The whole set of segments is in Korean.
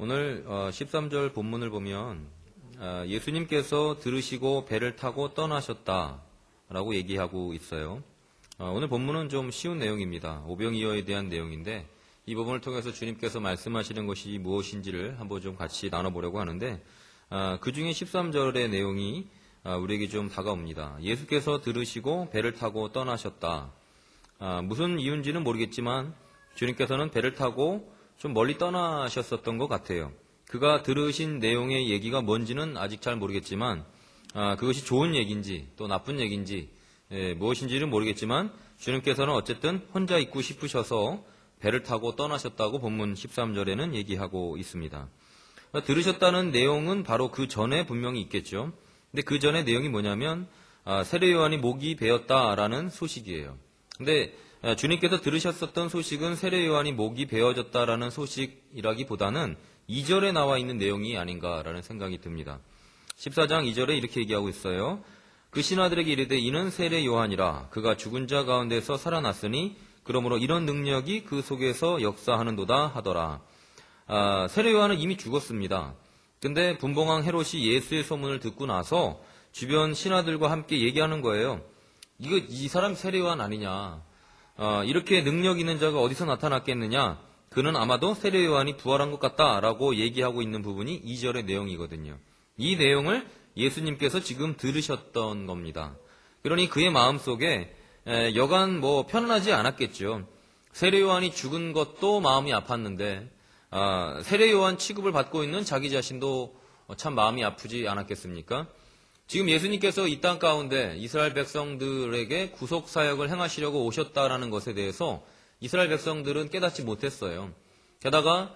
오늘 13절 본문을 보면 예수님께서 들으시고 배를 타고 떠나셨다라고 얘기하고 있어요. 오늘 본문은 좀 쉬운 내용입니다. 오병이어에 대한 내용인데 이 부분을 통해서 주님께서 말씀하시는 것이 무엇인지를 한번 좀 같이 나눠보려고 하는데 그 중에 13절의 내용이 우리에게 좀 다가옵니다. 예수께서 들으시고 배를 타고 떠나셨다. 무슨 이유인지는 모르겠지만 주님께서는 배를 타고 좀 멀리 떠나셨었던 것 같아요. 그가 들으신 내용의 얘기가 뭔지는 아직 잘 모르겠지만 그것이 좋은 얘기인지 또 나쁜 얘기인지 무엇인지는 모르겠지만 주님께서는 어쨌든 혼자 있고 싶으셔서 배를 타고 떠나셨다고 본문 13절에는 얘기하고 있습니다. 들으셨다는 내용은 바로 그 전에 분명히 있겠죠. 근데 그 전에 내용이 뭐냐면 세례 요한이 목이 베었다라는 소식이에요. 근데 주님께서 들으셨었던 소식은 세례 요한이 목이 베어졌다라는 소식이라기보다는 2절에 나와 있는 내용이 아닌가라는 생각이 듭니다. 14장 2절에 이렇게 얘기하고 있어요. 그 신하들에게 이르되 이는 세례 요한이라 그가 죽은 자 가운데서 살아났으니 그러므로 이런 능력이 그 속에서 역사하는도다 하더라. 세례 요한은 이미 죽었습니다. 근데 분봉왕 헤롯이 예수의 소문을 듣고 나서 주변 신하들과 함께 얘기하는 거예요. 이 사람 세례 요한 아니냐. 이렇게 능력 있는 자가 어디서 나타났겠느냐. 그는 아마도 세례 요한이 부활한 것 같다라고 얘기하고 있는 부분이 2절의 내용이거든요. 이 내용을 예수님께서 지금 들으셨던 겁니다. 그러니 그의 마음속에 여간 편안하지 않았겠죠. 세례 요한이 죽은 것도 마음이 아팠는데 세례 요한 취급을 받고 있는 자기 자신도 참 마음이 아프지 않았겠습니까? 지금 예수님께서 이 땅 가운데 이스라엘 백성들에게 구속 사역을 행하시려고 오셨다라는 것에 대해서 이스라엘 백성들은 깨닫지 못했어요. 게다가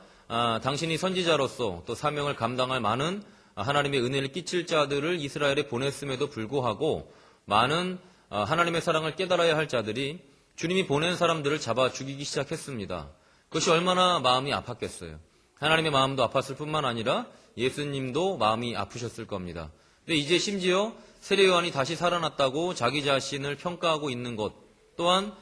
당신이 선지자로서 또 사명을 감당할 많은 하나님의 은혜를 끼칠 자들을 이스라엘에 보냈음에도 불구하고 많은 하나님의 사랑을 깨달아야 할 자들이 주님이 보낸 사람들을 잡아 죽이기 시작했습니다. 그것이 얼마나 마음이 아팠겠어요. 하나님의 마음도 아팠을 뿐만 아니라 예수님도 마음이 아프셨을 겁니다. 근데 이제 심지어 세례 요한이 다시 살아났다고 자기 자신을 평가하고 있는 것 또한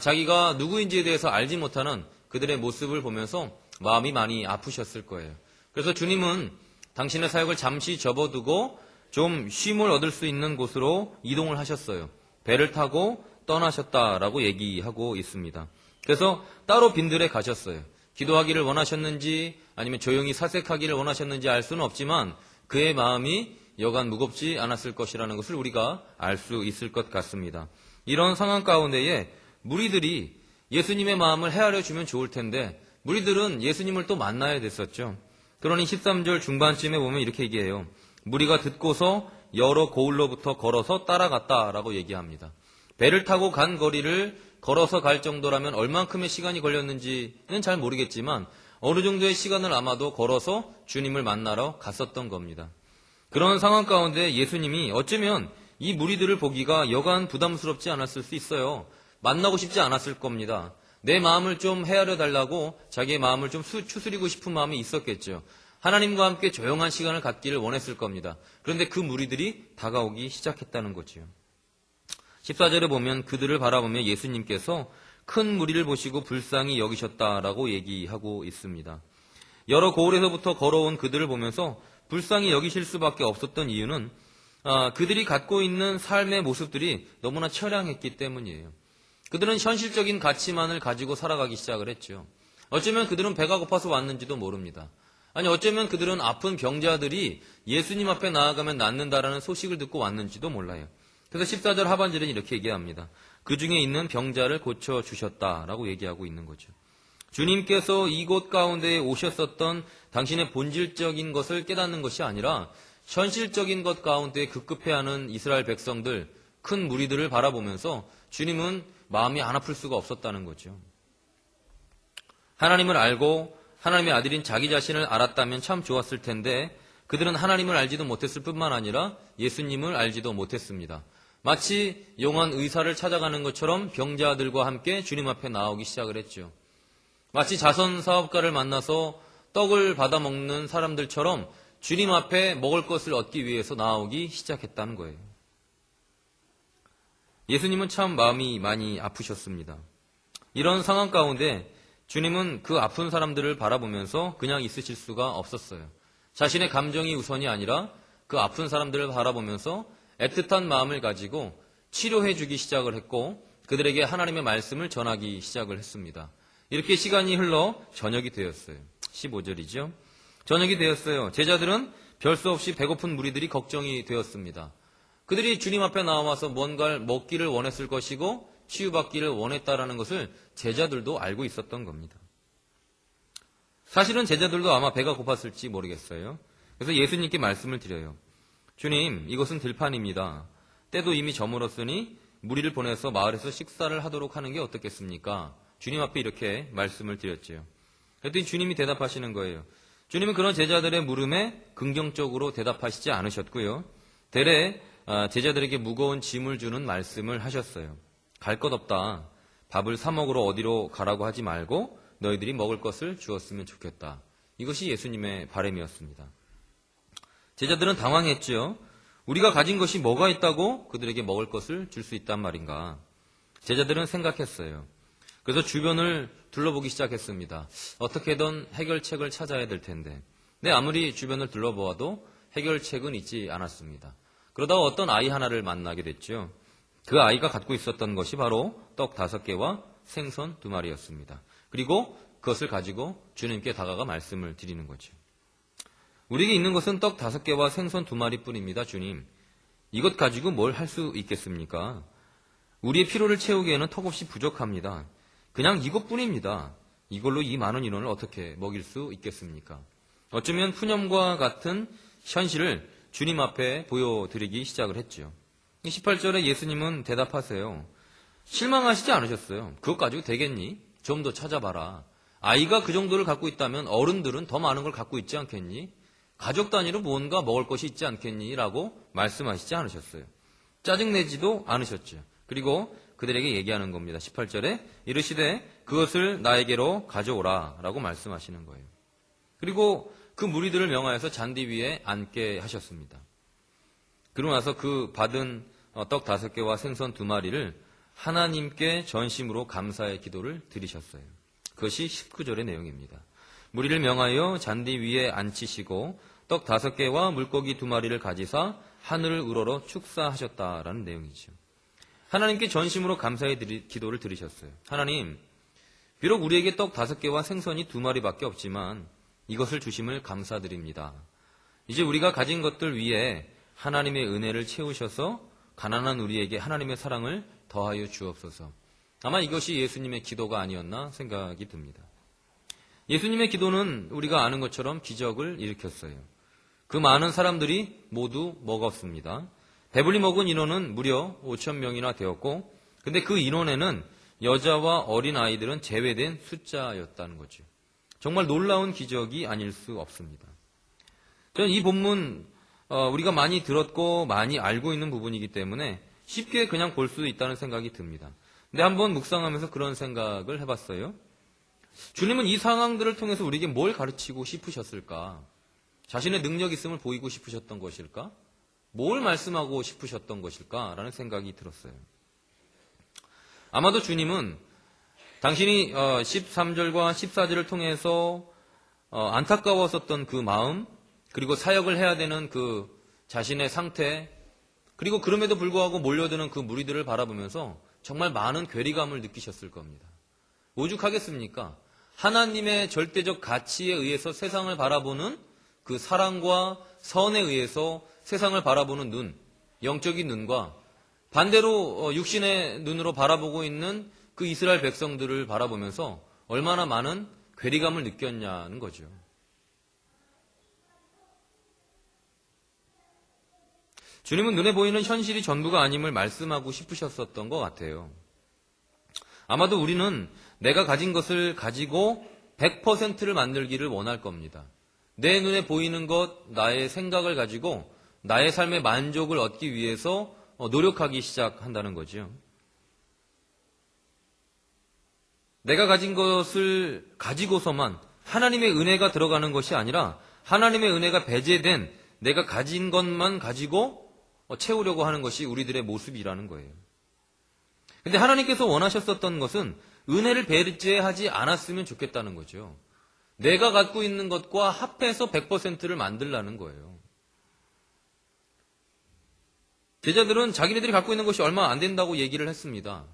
자기가 누구인지에 대해서 알지 못하는 그들의 모습을 보면서 마음이 많이 아프셨을 거예요. 그래서 주님은 당신의 사역을 잠시 접어두고 좀 쉼을 얻을 수 있는 곳으로 이동을 하셨어요. 배를 타고 떠나셨다라고 얘기하고 있습니다. 그래서 따로 빈들에 가셨어요. 기도하기를 원하셨는지 아니면 조용히 사색하기를 원하셨는지 알 수는 없지만 그의 마음이 여간 무겁지 않았을 것이라는 것을 우리가 알 수 있을 것 같습니다. 이런 상황 가운데에 무리들이 예수님의 마음을 헤아려 주면 좋을 텐데 무리들은 예수님을 또 만나야 됐었죠. 그러니 13절 중반쯤에 보면 이렇게 얘기해요. 무리가 듣고서 여러 고을로부터 걸어서 따라갔다라고 얘기합니다. 배를 타고 간 거리를 걸어서 갈 정도라면 얼만큼의 시간이 걸렸는지는 잘 모르겠지만 어느 정도의 시간을 아마도 걸어서 주님을 만나러 갔었던 겁니다. 그런 상황 가운데 예수님이 어쩌면 이 무리들을 보기가 여간 부담스럽지 않았을 수 있어요. 만나고 싶지 않았을 겁니다. 내 마음을 좀 헤아려 달라고 자기의 마음을 좀 추스리고 싶은 마음이 있었겠죠. 하나님과 함께 조용한 시간을 갖기를 원했을 겁니다. 그런데 그 무리들이 다가오기 시작했다는 거지요. 14절에 보면 그들을 바라보며 예수님께서 큰 무리를 보시고 불쌍히 여기셨다라고 얘기하고 있습니다. 여러 고을에서부터 걸어온 그들을 보면서 불쌍히 여기실 수밖에 없었던 이유는 그들이 갖고 있는 삶의 모습들이 너무나 처량했기 때문이에요. 그들은 현실적인 가치만을 가지고 살아가기 시작을 했죠. 어쩌면 그들은 배가 고파서 왔는지도 모릅니다. 아니 어쩌면 그들은 아픈 병자들이 예수님 앞에 나아가면 낫는다라는 소식을 듣고 왔는지도 몰라요. 그래서 14절 하반절은 이렇게 얘기합니다. 그 중에 있는 병자를 고쳐주셨다라고 얘기하고 있는 거죠. 주님께서 이곳 가운데에 오셨었던 당신의 본질적인 것을 깨닫는 것이 아니라 현실적인 것 가운데 급급해하는 이스라엘 백성들, 큰 무리들을 바라보면서 주님은 마음이 안 아플 수가 없었다는 거죠. 하나님을 알고 하나님의 아들인 자기 자신을 알았다면 참 좋았을 텐데 그들은 하나님을 알지도 못했을 뿐만 아니라 예수님을 알지도 못했습니다. 마치 용한 의사를 찾아가는 것처럼 병자들과 함께 주님 앞에 나오기 시작을 했죠. 마치 자선 사업가를 만나서 떡을 받아먹는 사람들처럼 주님 앞에 먹을 것을 얻기 위해서 나오기 시작했다는 거예요. 예수님은 참 마음이 많이 아프셨습니다. 이런 상황 가운데 주님은 그 아픈 사람들을 바라보면서 그냥 있으실 수가 없었어요. 자신의 감정이 우선이 아니라 그 아픈 사람들을 바라보면서 애틋한 마음을 가지고 치료해 주기 시작을 했고 그들에게 하나님의 말씀을 전하기 시작을 했습니다. 이렇게 시간이 흘러 저녁이 되었어요. 15절이죠. 저녁이 되었어요. 제자들은 별 수 없이 배고픈 무리들이 걱정이 되었습니다. 그들이 주님 앞에 나와서 뭔가를 먹기를 원했을 것이고 치유받기를 원했다라는 것을 제자들도 알고 있었던 겁니다. 사실은 제자들도 아마 배가 고팠을지 모르겠어요. 그래서 예수님께 말씀을 드려요. 주님, 이것은 들판입니다. 때도 이미 저물었으니 무리를 보내서 마을에서 식사를 하도록 하는 게 어떻겠습니까? 주님 앞에 이렇게 말씀을 드렸지요. 그랬더니 주님이 대답하시는 거예요. 주님은 그런 제자들의 물음에 긍정적으로 대답하시지 않으셨고요. 대래 제자들에게 무거운 짐을 주는 말씀을 하셨어요. 갈 것 없다. 밥을 사 먹으러 어디로 가라고 하지 말고 너희들이 먹을 것을 주었으면 좋겠다. 이것이 예수님의 바람이었습니다. 제자들은 당황했죠. 우리가 가진 것이 뭐가 있다고 그들에게 먹을 것을 줄 수 있단 말인가. 제자들은 생각했어요. 그래서 주변을 둘러보기 시작했습니다. 어떻게든 해결책을 찾아야 될 텐데. 근데 아무리 주변을 둘러보아도 해결책은 있지 않았습니다. 그러다가 어떤 아이 하나를 만나게 됐죠. 그 아이가 갖고 있었던 것이 바로 떡 5개와 생선 2마리였습니다. 그리고 그것을 가지고 주님께 다가가 말씀을 드리는 거죠. 우리에게 있는 것은 떡 5개와 생선 2마리 뿐입니다, 주님. 이것 가지고 뭘 할 수 있겠습니까? 우리의 필요를 채우기에는 턱없이 부족합니다. 그냥 이것뿐입니다. 이걸로 이 많은 인원을 어떻게 먹일 수 있겠습니까? 어쩌면 푸념과 같은 현실을 주님 앞에 보여드리기 시작을 했죠. 18절에 예수님은 대답하세요. 실망하시지 않으셨어요. 그것 가지고 되겠니? 좀 더 찾아봐라. 아이가 그 정도를 갖고 있다면 어른들은 더 많은 걸 갖고 있지 않겠니? 가족 단위로 뭔가 먹을 것이 있지 않겠니? 라고 말씀하시지 않으셨어요. 짜증내지도 않으셨죠. 그리고 그들에게 얘기하는 겁니다. 18절에 이르시되 그것을 나에게로 가져오라 라고 말씀하시는 거예요. 그리고 그 무리들을 명하여서 잔디 위에 앉게 하셨습니다. 그러고 나서 그 받은 떡 5개와 생선 2마리를 하나님께 전심으로 감사의 기도를 드리셨어요. 그것이 19절의 내용입니다. 무리를 명하여 잔디 위에 앉히시고 떡 5개와 물고기 2마리를 가지사 하늘을 우러러 축사하셨다라는 내용이죠. 하나님께 전심으로 감사의 기도를 드리셨어요. 하나님, 비록 우리에게 떡 5개와 생선이 2마리밖에 없지만 이것을 주심을 감사드립니다. 이제 우리가 가진 것들 위에 하나님의 은혜를 채우셔서 가난한 우리에게 하나님의 사랑을 더하여 주옵소서. 아마 이것이 예수님의 기도가 아니었나 생각이 듭니다. 예수님의 기도는 우리가 아는 것처럼 기적을 일으켰어요. 그 많은 사람들이 모두 먹었습니다. 배불리 먹은 인원은 무려 5,000명이나 되었고, 근데 그 인원에는 여자와 어린 아이들은 제외된 숫자였다는 거죠. 정말 놀라운 기적이 아닐 수 없습니다. 저는 이 본문 우리가 많이 들었고 많이 알고 있는 부분이기 때문에 쉽게 그냥 볼 수 있다는 생각이 듭니다. 근데 한번 묵상하면서 그런 생각을 해봤어요. 주님은 이 상황들을 통해서 우리에게 뭘 가르치고 싶으셨을까? 자신의 능력 있음을 보이고 싶으셨던 것일까? 뭘 말씀하고 싶으셨던 것일까? 라는 생각이 들었어요. 아마도 주님은 당신이 13절과 14절을 통해서 안타까웠었던 그 마음, 그리고 사역을 해야 되는 그 자신의 상태, 그리고 그럼에도 불구하고 몰려드는 그 무리들을 바라보면서 정말 많은 괴리감을 느끼셨을 겁니다. 오죽하겠습니까? 하나님의 절대적 가치에 의해서 세상을 바라보는 그 사랑과 선에 의해서 세상을 바라보는 눈, 영적인 눈과 반대로 육신의 눈으로 바라보고 있는 그 이스라엘 백성들을 바라보면서 얼마나 많은 괴리감을 느꼈냐는 거죠. 주님은 눈에 보이는 현실이 전부가 아님을 말씀하고 싶으셨었던 것 같아요. 아마도 우리는 내가 가진 것을 가지고 100%를 만들기를 원할 겁니다. 내 눈에 보이는 것, 나의 생각을 가지고 나의 삶의 만족을 얻기 위해서 노력하기 시작한다는 거죠. 내가 가진 것을 가지고서만 하나님의 은혜가 들어가는 것이 아니라 하나님의 은혜가 배제된 내가 가진 것만 가지고 채우려고 하는 것이 우리들의 모습이라는 거예요. 근데 하나님께서 원하셨었던 것은 은혜를 배제하지 않았으면 좋겠다는 거죠. 내가 갖고 있는 것과 합해서 100%를 만들라는 거예요. 제자들은 자기네들이 갖고 있는 것이 얼마 안 된다고 얘기를 했습니다.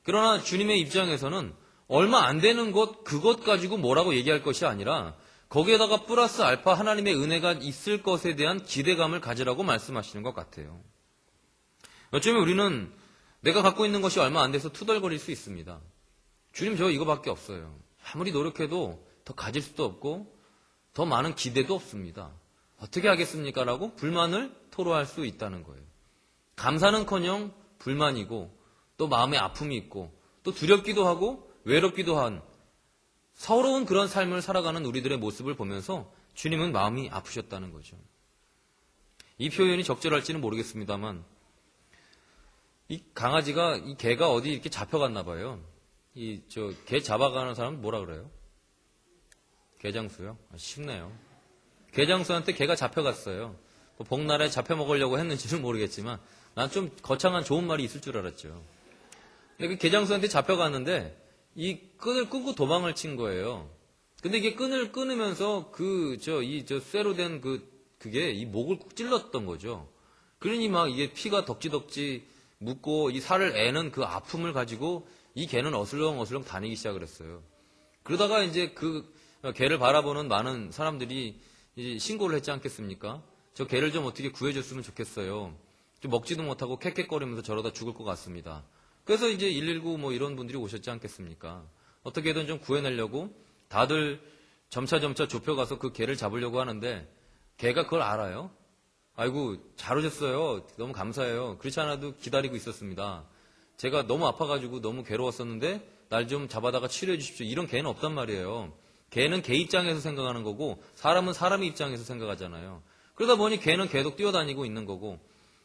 그러나 주님의 입장에서는 얼마 안 되는 것, 그것 가지고 뭐라고 얘기할 것이 아니라 거기에다가 플러스 알파 하나님의 은혜가 있을 것에 대한 기대감을 가지라고 말씀하시는 것 같아요. 어쩌면 우리는 내가 갖고 있는 것이 얼마 안 돼서 투덜거릴 수 있습니다. 주님, 저 이거밖에 없어요. 아무리 노력해도 더 가질 수도 없고 더 많은 기대도 없습니다. 어떻게 하겠습니까? 라고 불만을 토로할 수 있다는 거예요. 감사는커녕 불만이고 또 마음에 아픔이 있고 또 두렵기도 하고 외롭기도 한 서러운 그런 삶을 살아가는 우리들의 모습을 보면서 주님은 마음이 아프셨다는 거죠. 이 표현이 적절할지는 모르겠습니다만 이 강아지가, 이 개가 어디 이렇게 잡혀갔나 봐요. 개 잡아가는 사람은 뭐라 그래요? 개장수요? 쉽네요. 개장수한테 개가 잡혀갔어요. 복날에 잡혀먹으려고 했는지는 모르겠지만 난 좀 거창한 좋은 말이 있을 줄 알았죠. 근데 그 개장수한테 잡혀갔는데 이 끈을 끊고 도망을 친 거예요. 근데 이게 끈을 끊으면서 쇠로 된 그게 이 목을 꾹 찔렀던 거죠. 그러니 막 이게 피가 덕지덕지 묻고 이 살을 애는 그 아픔을 가지고 이 개는 어슬렁어슬렁 다니기 시작을 했어요. 그러다가 이제 그 개를 바라보는 많은 사람들이 이제 신고를 했지 않겠습니까? 저 개를 좀 어떻게 구해줬으면 좋겠어요. 좀 먹지도 못하고 캑캑거리면서 저러다 죽을 것 같습니다. 그래서 이제 119 뭐 이런 분들이 오셨지 않겠습니까? 어떻게든 좀 구해내려고 다들 점차 좁혀가서 그 개를 잡으려고 하는데 개가 그걸 알아요. 아이고 잘 오셨어요. 너무 감사해요. 그렇지 않아도 기다리고 있었습니다. 제가 너무 아파가지고 너무 괴로웠었는데 날 좀 잡아다가 치료해 주십시오. 이런 개는 없단 말이에요. 개는 개 입장에서 생각하는 거고 사람은 사람의 입장에서 생각하잖아요. 그러다 보니 개는 계속 뛰어다니고 있는 거고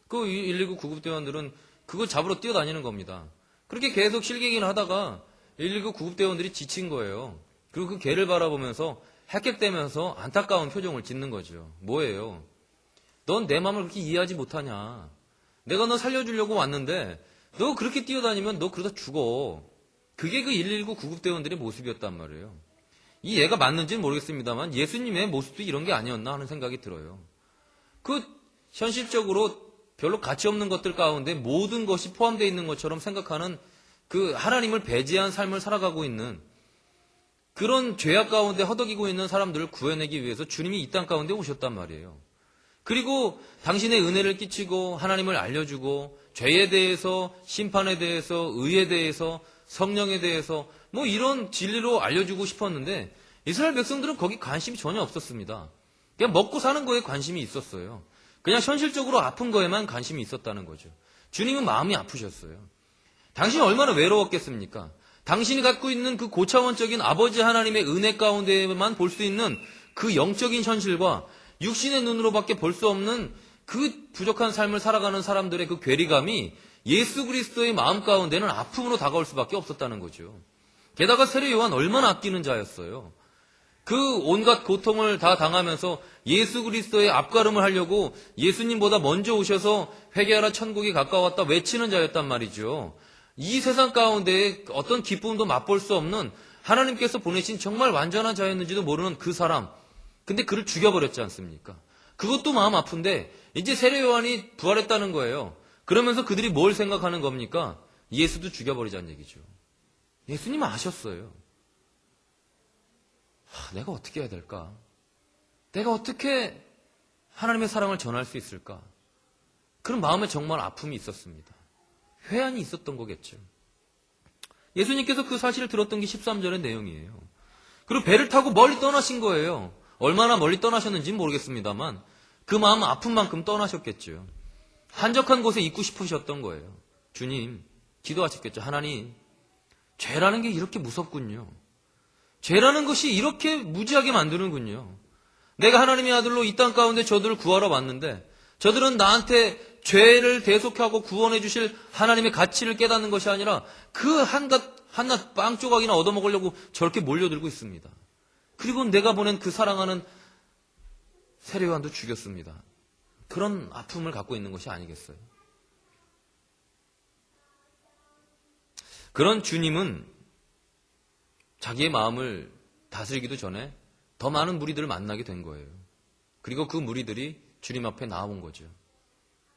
그 119 구급대원들은 그거 잡으러 뛰어다니는 겁니다. 그렇게 계속 실갱이를 하다가 119 구급대원들이 지친 거예요. 그리고 그 개를 바라보면서 헥헥대면서 안타까운 표정을 짓는 거죠. 뭐예요? 넌 내 마음을 그렇게 이해하지 못하냐. 내가 너 살려주려고 왔는데 너 그렇게 뛰어다니면 너 그러다 죽어. 그게 그 119 구급대원들의 모습이었단 말이에요. 이 얘가 맞는지는 모르겠습니다만 예수님의 모습도 이런 게 아니었나 하는 생각이 들어요. 현실적으로 별로 가치 없는 것들 가운데 모든 것이 포함되어 있는 것처럼 생각하는 그 하나님을 배제한 삶을 살아가고 있는 그런 죄악 가운데 허덕이고 있는 사람들을 구해내기 위해서 주님이 이 땅 가운데 오셨단 말이에요. 그리고 당신의 은혜를 끼치고 하나님을 알려주고 죄에 대해서, 심판에 대해서, 의에 대해서, 성령에 대해서 뭐 이런 진리로 알려주고 싶었는데 이스라엘 백성들은 거기 관심이 전혀 없었습니다. 그냥 먹고 사는 거에 관심이 있었어요. 그냥 현실적으로 아픈 거에만 관심이 있었다는 거죠. 주님은 마음이 아프셨어요. 당신이 얼마나 외로웠겠습니까? 당신이 갖고 있는 그 고차원적인 아버지 하나님의 은혜 가운데만 볼 수 있는 그 영적인 현실과 육신의 눈으로밖에 볼 수 없는 그 부족한 삶을 살아가는 사람들의 그 괴리감이 예수 그리스도의 마음 가운데는 아픔으로 다가올 수밖에 없었다는 거죠. 게다가 세례 요한 얼마나 아끼는 자였어요. 그 온갖 고통을 다 당하면서 예수 그리스도의 앞가름을 하려고 예수님보다 먼저 오셔서 회개하라 천국이 가까웠다 외치는 자였단 말이죠. 이 세상 가운데 어떤 기쁨도 맛볼 수 없는 하나님께서 보내신 정말 완전한 자였는지도 모르는 그 사람. 근데 그를 죽여버렸지 않습니까? 그것도 마음 아픈데 이제 세례 요한이 부활했다는 거예요. 그러면서 그들이 뭘 생각하는 겁니까? 예수도 죽여버리자는 얘기죠. 예수님 아셨어요. 내가 어떻게 해야 될까? 내가 어떻게 하나님의 사랑을 전할 수 있을까? 그런 마음에 정말 아픔이 있었습니다. 회한이 있었던 거겠죠. 예수님께서 그 사실을 들었던 게 13절의 내용이에요. 그리고 배를 타고 멀리 떠나신 거예요. 얼마나 멀리 떠나셨는지는 모르겠습니다만 그 마음 아픈 만큼 떠나셨겠죠. 한적한 곳에 있고 싶으셨던 거예요. 주님, 기도하셨겠죠. 하나님, 죄라는 게 이렇게 무섭군요. 죄라는 것이 이렇게 무지하게 만드는군요. 내가 하나님의 아들로 이 땅 가운데 저들을 구하러 왔는데 저들은 나한테 죄를 대속하고 구원해 주실 하나님의 가치를 깨닫는 것이 아니라 그 한낱 빵 조각이나 얻어먹으려고 저렇게 몰려들고 있습니다. 그리고 내가 보낸 그 사랑하는 세례 요한도 죽였습니다. 그런 아픔을 갖고 있는 것이 아니겠어요? 그런 주님은 자기의 마음을 다스리기도 전에 더 많은 무리들을 만나게 된 거예요. 그리고 그 무리들이 주님 앞에 나온 거죠.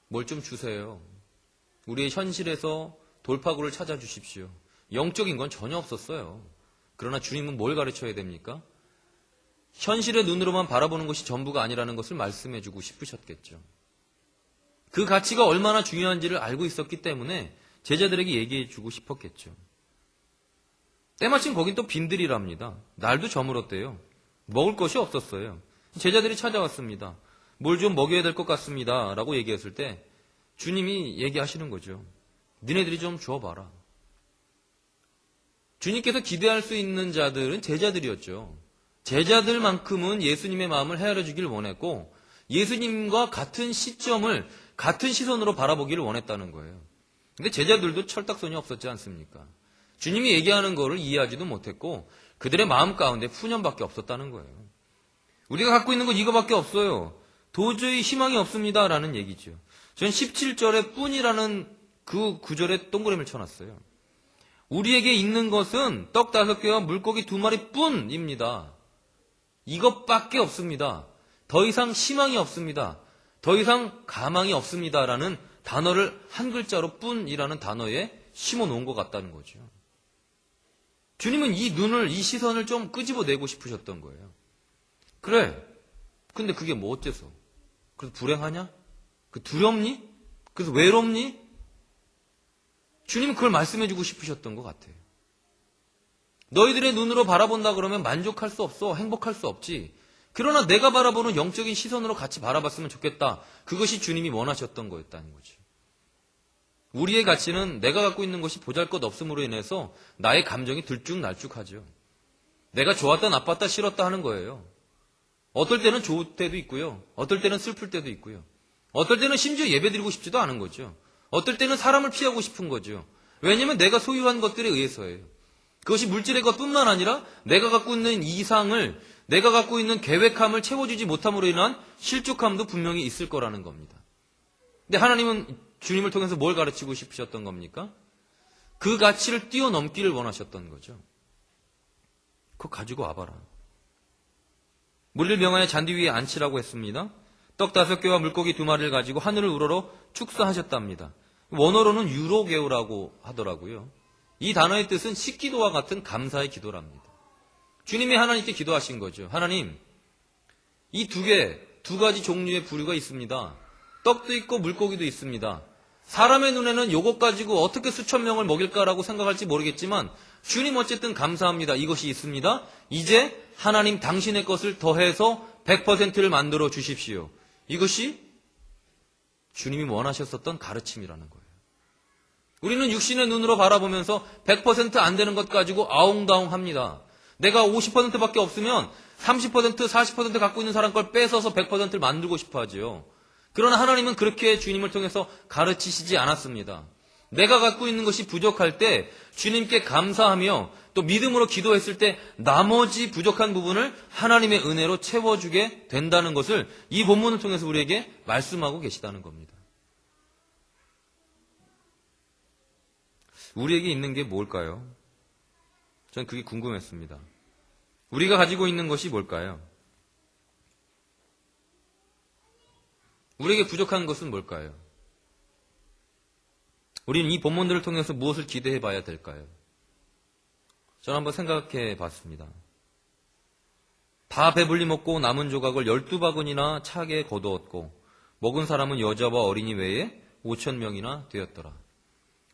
뭘 좀 주세요. 우리의 현실에서 돌파구를 찾아주십시오. 영적인 건 전혀 없었어요. 그러나 주님은 뭘 가르쳐야 됩니까? 현실의 눈으로만 바라보는 것이 전부가 아니라는 것을 말씀해주고 싶으셨겠죠. 그 가치가 얼마나 중요한지를 알고 있었기 때문에 제자들에게 얘기해주고 싶었겠죠. 때마침 거긴 또 빈들이랍니다. 날도 저물었대요. 먹을 것이 없었어요. 제자들이 찾아왔습니다. 뭘 좀 먹여야 될 것 같습니다. 라고 얘기했을 때 주님이 얘기하시는 거죠. 니네들이 좀 주워봐라. 주님께서 기대할 수 있는 자들은 제자들이었죠. 제자들만큼은 예수님의 마음을 헤아려 주길 원했고 예수님과 같은 시점을 같은 시선으로 바라보기를 원했다는 거예요. 근데 제자들도 철딱선이 없었지 않습니까? 주님이 얘기하는 거를 이해하지도 못했고 그들의 마음 가운데 푸념밖에 없었다는 거예요. 우리가 갖고 있는 건 이거밖에 없어요. 도저히 희망이 없습니다. 라는 얘기죠. 전 17절에 뿐이라는 그 구절에 동그라미를 쳐놨어요. 우리에게 있는 것은 떡 5개와 물고기 2마리 뿐입니다. 이것밖에 없습니다. 더 이상 희망이 없습니다. 더 이상 가망이 없습니다. 라는 단어를 한 글자로 뿐이라는 단어에 심어 놓은 것 같다는 거죠. 주님은 이 시선을 좀 끄집어내고 싶으셨던 거예요. 그래. 근데 그게 뭐 어째서? 그래서 불행하냐? 그 두렵니? 그래서 외롭니? 주님은 그걸 말씀해주고 싶으셨던 것 같아요. 너희들의 눈으로 바라본다 그러면 만족할 수 없어. 행복할 수 없지. 그러나 내가 바라보는 영적인 시선으로 같이 바라봤으면 좋겠다. 그것이 주님이 원하셨던 거였다는 거죠. 우리의 가치는 내가 갖고 있는 것이 보잘것없음으로 인해서 나의 감정이 들쭉날쭉하죠. 내가 좋았다 나빴다 싫었다 하는 거예요. 어떨 때는 좋을 때도 있고요. 어떨 때는 슬플 때도 있고요. 어떨 때는 심지어 예배드리고 싶지도 않은 거죠. 어떨 때는 사람을 피하고 싶은 거죠. 왜냐하면 내가 소유한 것들에 의해서예요. 그것이 물질의 것뿐만 아니라 내가 갖고 있는 이상을, 내가 갖고 있는 계획함을 채워주지 못함으로 인한 실족함도 분명히 있을 거라는 겁니다. 근데 하나님은 주님을 통해서 뭘 가르치고 싶으셨던 겁니까? 그 가치를 뛰어넘기를 원하셨던 거죠. 그거 가지고 와봐라. 무리를 명하여 잔디 위에 앉히라고 했습니다. 떡 5개와 물고기 2마리를 가지고 하늘을 우러러 축사하셨답니다. 원어로는 유로게오라고 하더라고요. 이 단어의 뜻은 식기도와 같은 감사의 기도랍니다. 주님이 하나님께 기도하신 거죠. 하나님, 이 두 가지 종류의 부류가 있습니다. 떡도 있고 물고기도 있습니다. 사람의 눈에는 이것 가지고 어떻게 수천 명을 먹일까라고 생각할지 모르겠지만 주님 어쨌든 감사합니다. 이것이 있습니다. 이제 하나님 당신의 것을 더해서 100%를 만들어 주십시오. 이것이 주님이 원하셨었던 가르침이라는 거예요. 우리는 육신의 눈으로 바라보면서 100%안 되는 것 가지고 아웅다웅합니다. 내가 50%밖에 없으면 30%, 40% 갖고 있는 사람 걸 뺏어서 100%를 만들고 싶어 하지요. 그러나 하나님은 그렇게 주님을 통해서 가르치시지 않았습니다. 내가 갖고 있는 것이 부족할 때 주님께 감사하며 또 믿음으로 기도했을 때 나머지 부족한 부분을 하나님의 은혜로 채워주게 된다는 것을 이 본문을 통해서 우리에게 말씀하고 계시다는 겁니다. 우리에게 있는 게 뭘까요? 전 그게 궁금했습니다. 우리가 가지고 있는 것이 뭘까요? 우리에게 부족한 것은 뭘까요? 우리는 이 본문들을 통해서 무엇을 기대해 봐야 될까요? 저는 한번 생각해 봤습니다. 다 배불리 먹고 남은 조각을 12바구니나 차게 거두었고 먹은 사람은 여자와 어린이 외에 5,000명이나 되었더라.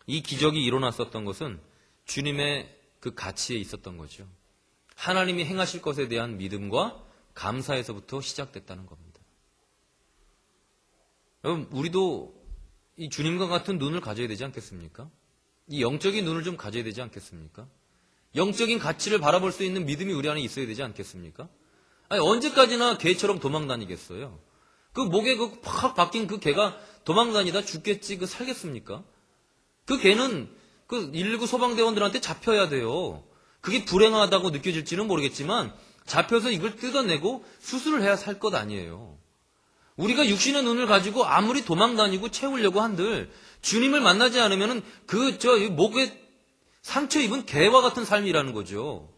이 기적이 일어났었던 것은 주님의 그 가치에 있었던 거죠. 하나님이 행하실 것에 대한 믿음과 감사에서부터 시작됐다는 겁니다. 여러분, 우리도 이 주님과 같은 눈을 가져야 되지 않겠습니까? 이 영적인 눈을 좀 가져야 되지 않겠습니까? 영적인 가치를 바라볼 수 있는 믿음이 우리 안에 있어야 되지 않겠습니까? 아니, 언제까지나 개처럼 도망 다니겠어요? 그 목에 팍 박힌 그 개가 도망 다니다 죽겠지, 그 살겠습니까? 그 개는 그 119 소방대원들한테 잡혀야 돼요. 그게 불행하다고 느껴질지는 모르겠지만 잡혀서 이걸 뜯어내고 수술을 해야 살 것 아니에요. 우리가 육신의 눈을 가지고 아무리 도망 다니고 채우려고 한들 주님을 만나지 않으면은 목에 상처 입은 개와 같은 삶이라는 거죠.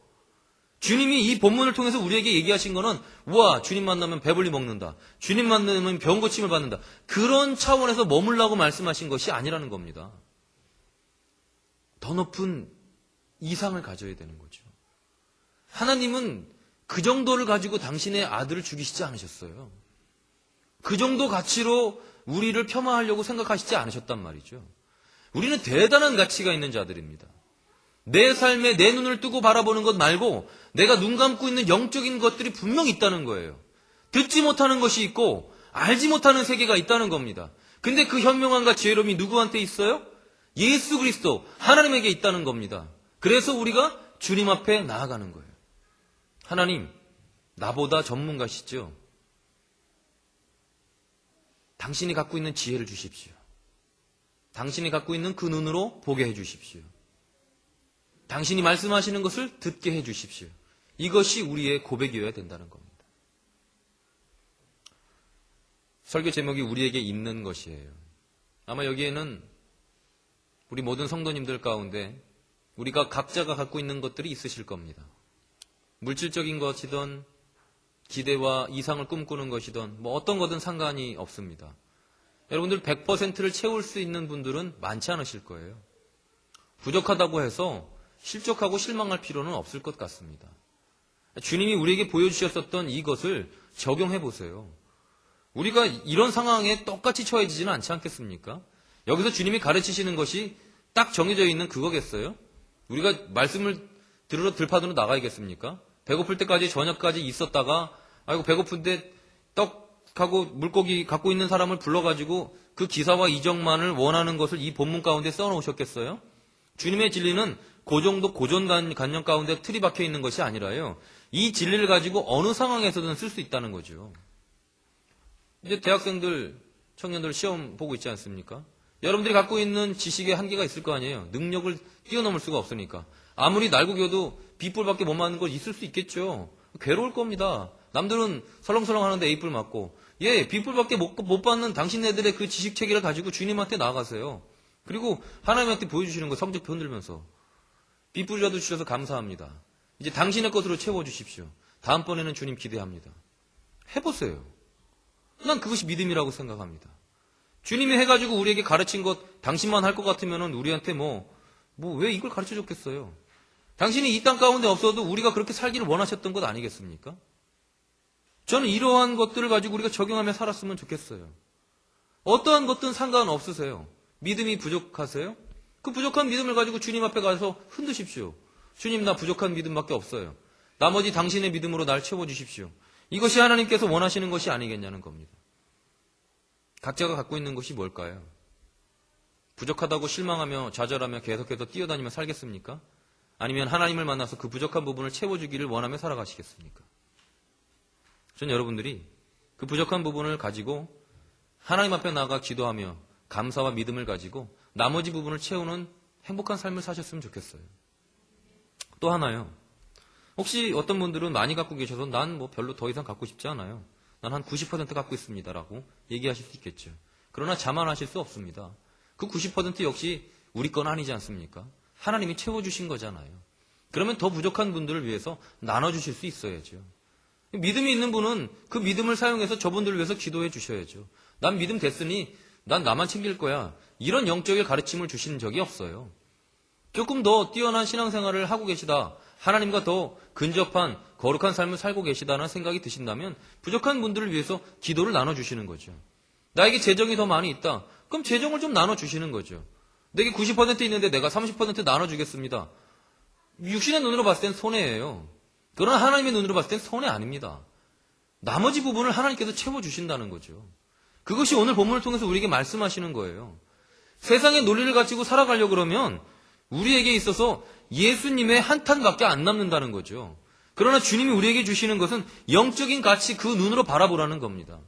주님이 이 본문을 통해서 우리에게 얘기하신 거는 우와 주님 만나면 배불리 먹는다. 주님 만나면 병 고침을 받는다. 그런 차원에서 머물라고 말씀하신 것이 아니라는 겁니다. 더 높은 이상을 가져야 되는 거죠. 하나님은 그 정도를 가지고 당신의 아들을 죽이시지 않으셨어요. 그 정도 가치로 우리를 폄하하려고 생각하시지 않으셨단 말이죠. 우리는 대단한 가치가 있는 자들입니다. 내 삶에 내 눈을 뜨고 바라보는 것 말고 내가 눈 감고 있는 영적인 것들이 분명 있다는 거예요. 듣지 못하는 것이 있고 알지 못하는 세계가 있다는 겁니다. 근데 그 현명함과 지혜로움이 누구한테 있어요? 예수 그리스도 하나님에게 있다는 겁니다. 그래서 우리가 주님 앞에 나아가는 거예요. 하나님, 나보다 전문가시죠? 당신이 갖고 있는 지혜를 주십시오. 당신이 갖고 있는 그 눈으로 보게 해 주십시오. 당신이 말씀하시는 것을 듣게 해 주십시오. 이것이 우리의 고백이어야 된다는 겁니다. 설교 제목이 우리에게 있는 것이에요. 아마 여기에는 우리 모든 성도님들 가운데 우리가 각자가 갖고 있는 것들이 있으실 겁니다. 물질적인 것이든 기대와 이상을 꿈꾸는 것이든 뭐 어떤 거든 상관이 없습니다. 여러분들 100%를 채울 수 있는 분들은 많지 않으실 거예요. 부족하다고 해서 실족하고 실망할 필요는 없을 것 같습니다. 주님이 우리에게 보여주셨었던 이것을 적용해 보세요. 우리가 이런 상황에 똑같이 처해지지는 않지 않겠습니까? 여기서 주님이 가르치시는 것이 딱 정해져 있는 그거겠어요? 우리가 말씀을 들으러 들판으로 나가야겠습니까? 배고플 때까지 저녁까지 있었다가 아이고 배고픈데 떡하고 물고기 갖고 있는 사람을 불러가지고 그 기사와 이정만을 원하는 것을 이 본문 가운데 써놓으셨겠어요? 주님의 진리는 그 정도 고정관념 가운데 틀이 박혀 있는 것이 아니라요. 이 진리를 가지고 어느 상황에서든 쓸 수 있다는 거죠. 이제 대학생들, 청년들 시험 보고 있지 않습니까? 여러분들이 갖고 있는 지식의 한계가 있을 거 아니에요. 능력을 뛰어넘을 수가 없으니까. 아무리 날고 겨도 B뿔밖에 못 맞는 거 있을 수 있겠죠. 괴로울 겁니다. 남들은 설렁설렁 하는데 A뿔 맞고 B뿔밖에 못 받는 당신네들의 그 지식 체계를 가지고 주님한테 나아가세요. 그리고 하나님한테 보여주시는 거 성적표 흔들면서 B뿔이라도 주셔서 감사합니다. 이제 당신의 것으로 채워주십시오. 다음번에는 주님 기대합니다. 해보세요. 난 그것이 믿음이라고 생각합니다. 주님이 해가지고 우리에게 가르친 것 당신만 할 것 같으면 우리한테 왜 이걸 가르쳐 줬겠어요? 당신이 이 땅 가운데 없어도 우리가 그렇게 살기를 원하셨던 것 아니겠습니까? 저는 이러한 것들을 가지고 우리가 적용하며 살았으면 좋겠어요. 어떠한 것든 상관없으세요. 믿음이 부족하세요? 그 부족한 믿음을 가지고 주님 앞에 가서 흔드십시오. 주님, 나 부족한 믿음밖에 없어요. 나머지 당신의 믿음으로 날 채워주십시오. 이것이 하나님께서 원하시는 것이 아니겠냐는 겁니다. 각자가 갖고 있는 것이 뭘까요? 부족하다고 실망하며 좌절하며 계속해서 뛰어다니며 살겠습니까? 아니면 하나님을 만나서 그 부족한 부분을 채워주기를 원하며 살아가시겠습니까? 전 여러분들이 그 부족한 부분을 가지고 하나님 앞에 나아가 기도하며 감사와 믿음을 가지고 나머지 부분을 채우는 행복한 삶을 사셨으면 좋겠어요. 또 하나요. 혹시 어떤 분들은 많이 갖고 계셔서 난 별로 더 이상 갖고 싶지 않아요. 난 한 90% 갖고 있습니다. 라고 얘기하실 수 있겠죠. 그러나 자만하실 수 없습니다. 그 90% 역시 우리 건 아니지 않습니까? 하나님이 채워주신 거잖아요. 그러면 더 부족한 분들을 위해서 나눠주실 수 있어야죠. 믿음이 있는 분은 그 믿음을 사용해서 저분들을 위해서 기도해 주셔야죠. 난 믿음 됐으니 난 나만 챙길 거야. 이런 영적인 가르침을 주시는 적이 없어요. 조금 더 뛰어난 신앙생활을 하고 계시다. 하나님과 더 근접한 거룩한 삶을 살고 계시다는 생각이 드신다면 부족한 분들을 위해서 기도를 나눠주시는 거죠. 나에게 재정이 더 많이 있다. 그럼 재정을 좀 나눠주시는 거죠. 내게 90% 있는데 내가 30% 나눠주겠습니다. 육신의 눈으로 봤을 땐 손해예요. 그러나 하나님의 눈으로 봤을 땐 손해 아닙니다. 나머지 부분을 하나님께서 채워주신다는 거죠. 그것이 오늘 본문을 통해서 우리에게 말씀하시는 거예요. 세상의 논리를 가지고 살아가려고 그러면 우리에게 있어서 예수님의 한탄밖에 안 남는다는 거죠. 그러나 주님이 우리에게 주시는 것은 영적인 가치 그 눈으로 바라보라는 겁니다.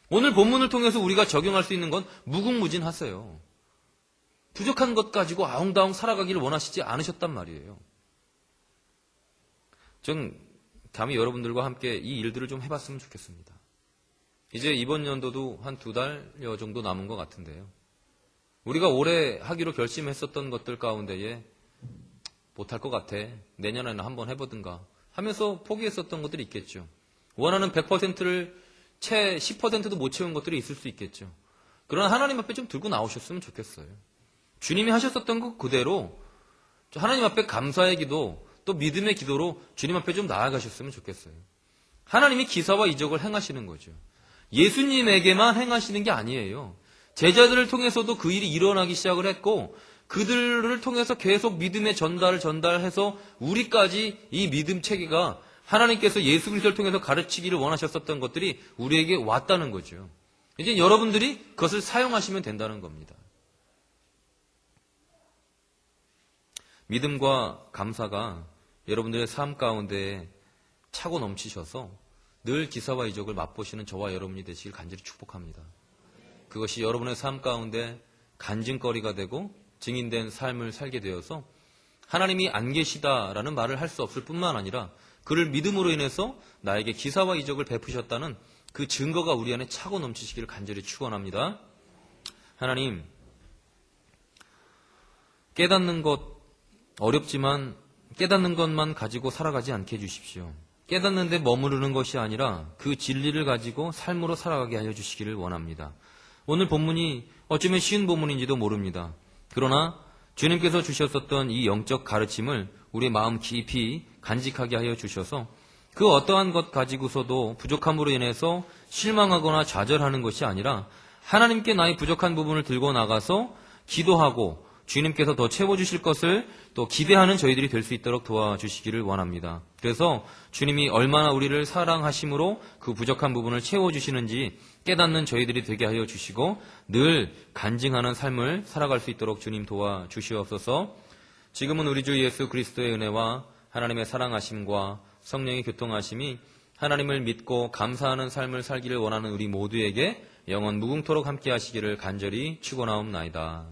오늘 본문을 통해서 우리가 적용할 수 있는 건 무궁무진하세요. 부족한 것 가지고 아웅다웅 살아가기를 원하시지 않으셨단 말이에요. 전 감히 여러분들과 함께 이 일들을 좀 해봤으면 좋겠습니다. 이제 이번 연도도 한 2달여 정도 남은 것 같은데요. 우리가 올해 하기로 결심했었던 것들 가운데에 못할 것 같아. 내년에는 한번 해보든가 하면서 포기했었던 것들이 있겠죠. 원하는 100%를 채 10%도 못 채운 것들이 있을 수 있겠죠. 그러나 하나님 앞에 좀 들고 나오셨으면 좋겠어요. 주님이 하셨었던 것 그대로 하나님 앞에 감사의 기도, 또 믿음의 기도로 주님 앞에 좀 나아가셨으면 좋겠어요. 하나님이 기사와 이적을 행하시는 거죠. 예수님에게만 행하시는 게 아니에요. 제자들을 통해서도 그 일이 일어나기 시작을 했고, 그들을 통해서 계속 믿음의 전달해서 우리까지 이 믿음 체계가 하나님께서 예수 그리스도를 통해서 가르치기를 원하셨었던 것들이 우리에게 왔다는 거죠. 이제 여러분들이 그것을 사용하시면 된다는 겁니다. 믿음과 감사가 여러분들의 삶 가운데 차고 넘치셔서 늘 기사와 이적을 맛보시는 저와 여러분이 되시길 간절히 축복합니다. 그것이 여러분의 삶 가운데 간증거리가 되고 증인된 삶을 살게 되어서 하나님이 안 계시다라는 말을 할 수 없을 뿐만 아니라 그를 믿음으로 인해서 나에게 기사와 이적을 베푸셨다는 그 증거가 우리 안에 차고 넘치시기를 간절히 축원합니다. 하나님, 깨닫는 것 어렵지만 깨닫는 것만 가지고 살아가지 않게 해주십시오. 깨닫는 데 머무르는 것이 아니라 그 진리를 가지고 삶으로 살아가게 하여 주시기를 원합니다. 오늘 본문이 어쩌면 쉬운 본문인지도 모릅니다. 그러나 주님께서 주셨었던 이 영적 가르침을 우리의 마음 깊이 간직하게 하여 주셔서 그 어떠한 것 가지고서도 부족함으로 인해서 실망하거나 좌절하는 것이 아니라 하나님께 나의 부족한 부분을 들고 나가서 기도하고 주님께서 더 채워주실 것을 또 기대하는 저희들이 될 수 있도록 도와주시기를 원합니다. 그래서 주님이 얼마나 우리를 사랑하심으로 그 부족한 부분을 채워주시는지 깨닫는 저희들이 되게 하여 주시고 늘 간증하는 삶을 살아갈 수 있도록 주님 도와주시옵소서. 지금은 우리 주 예수 그리스도의 은혜와 하나님의 사랑하심과 성령의 교통하심이 하나님을 믿고 감사하는 삶을 살기를 원하는 우리 모두에게 영원 무궁토록 함께 하시기를 간절히 축원하옵나이다.